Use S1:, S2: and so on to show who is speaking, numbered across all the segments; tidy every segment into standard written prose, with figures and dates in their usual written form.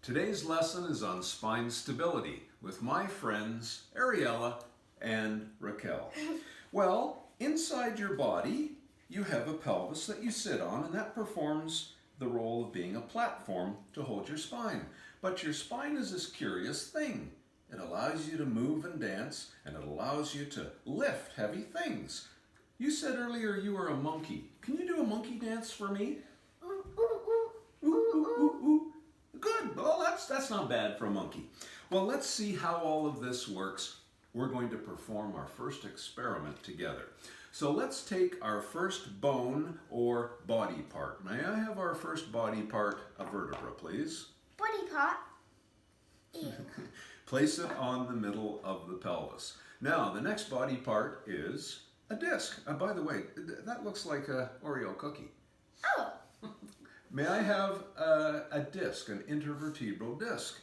S1: Today's lesson is on spine stability with my friends Ariella and Raquel. Well, inside your body you have a pelvis that you sit on, and that performs the role of being a platform to hold your spine. But your spine is this curious thing. It allows you to move and dance, and it allows you to lift heavy things. You said earlier you were a monkey. Can you do a monkey dance for me? Ooh, ooh, ooh, ooh. Good. Well, that's not bad for a monkey. Well, let's see how all of this works. We're going to perform our first experiment together. So let's take our first bone or body part. May I have our first body part, a vertebra, please?
S2: Body part. Ew.
S1: Place it on the middle of the pelvis. Now, the next body part is a disc. By the way, that looks like a Oreo cookie.
S2: Oh.
S1: May I have a disc, an intervertebral disc?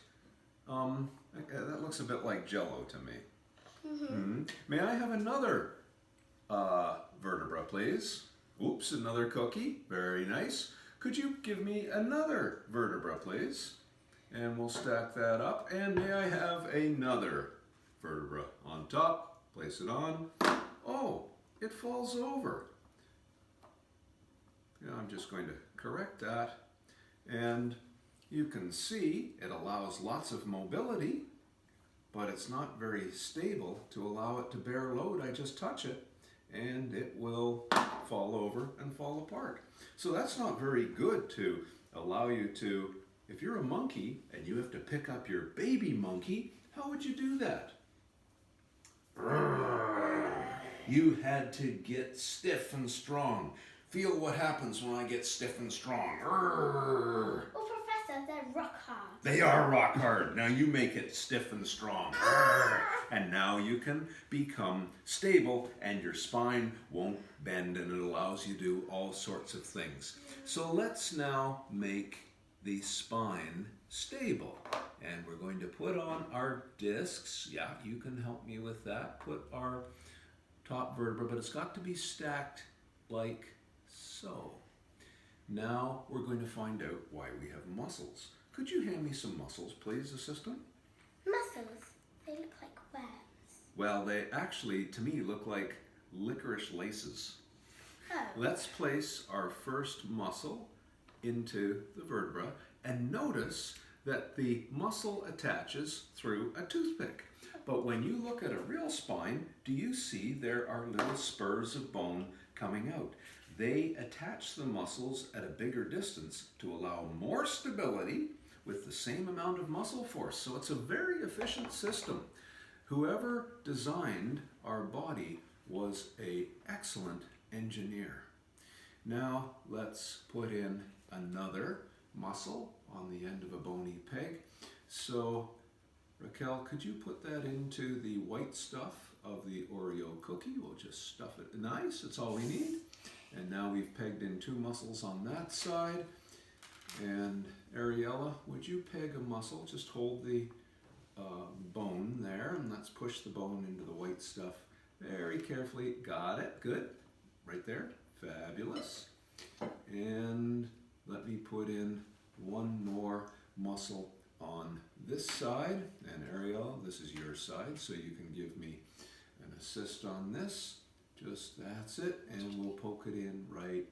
S1: That looks a bit like Jell-O to me. Mm-hmm. May I have another vertebra, please? Oops, another cookie. Very nice. Could you give me another vertebra, please? And we'll stack that up. And may I have another vertebra on top? Place it on. Oh, it falls over. Yeah, I'm just going to correct that. And you can see it allows lots of mobility, but it's not very stable. To allow it to bear load, I just touch it and it will fall over and fall apart. So that's not very good to allow you to, if you're a monkey and you have to pick up your baby monkey, how would you do that? You had to get stiff and strong. Feel what happens when I get stiff and strong.
S2: Well, Professor, they're rock hard.
S1: They are rock hard. Now you make it stiff and strong. And now you can become stable and your spine won't bend, and it allows you to do all sorts of things. So let's now make the spine stable. And we're going to put on our discs. Yeah, you can help me with that. Put our top vertebra, but it's got to be stacked like so. Now we're going to find out why we have muscles. Could you hand me some muscles, please, assistant?
S2: Muscles? They look like worms.
S1: Well, they actually, to me, look like licorice laces.
S2: Oh.
S1: Let's place our first muscle into the vertebra and notice that the muscle attaches through a toothpick. But when you look at a real spine, do you see there are little spurs of bone coming out? They attach the muscles at a bigger distance to allow more stability with the same amount of muscle force. So it's a very efficient system. Whoever designed our body was an excellent engineer. Now let's put in another muscle on the end of a bony peg. So Raquel, could you put that into the white stuff of the Oreo cookie? We'll just stuff it nice, that's all we need. And now we've pegged in two muscles on that side. And Ariella, would you peg a muscle? Just hold the bone there, and let's push the bone into the white stuff very carefully. Got it, good. Right there, fabulous. And let me put in one more muscle on this side. And Ariel, this is your side, so you can give me an assist on this. Just that's it, and we'll poke it in right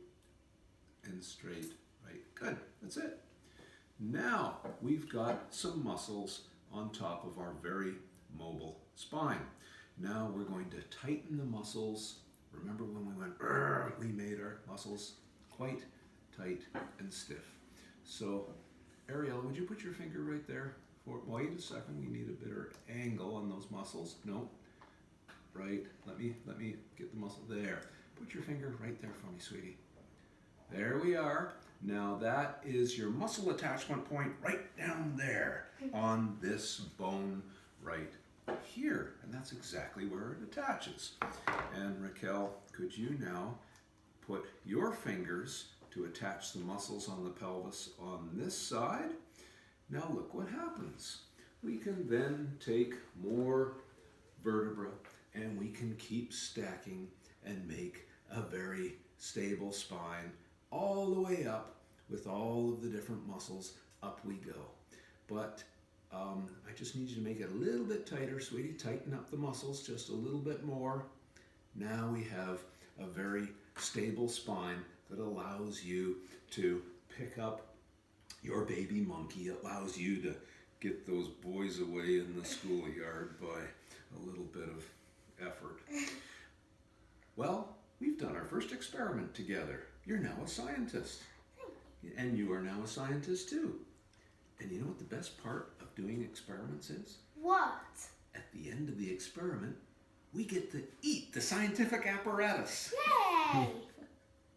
S1: and straight, right. Good, that's it. Now we've got some muscles on top of our very mobile spine. Now we're going to tighten the muscles. Remember when we went, we made our muscles quite tight and stiff. So Ariel, would you put your finger right there? Wait a second, we need a better angle on those muscles. No. Right, let me get the muscle there. Put your finger right there for me, sweetie. There we are. Now that is your muscle attachment point right down there on this bone right here. And that's exactly where it attaches. And Raquel, could you now put your fingers to attach the muscles on the pelvis on this side? Now look what happens. We can then take more vertebra and we can keep stacking and make a very stable spine all the way up with all of the different muscles. Up we go. but I just need you to make it a little bit tighter, sweetie. Tighten up the muscles just a little bit more. Now we have a very stable spine that allows you to pick up your baby monkey. It allows you to get those boys away in the schoolyard by a little bit of effort. Well, we've done our first experiment together. You're now a scientist. And you are now a scientist too. And you know what the best part of doing experiments is?
S2: What?
S1: At the end of the experiment, we get to eat the scientific apparatus.
S2: Yay!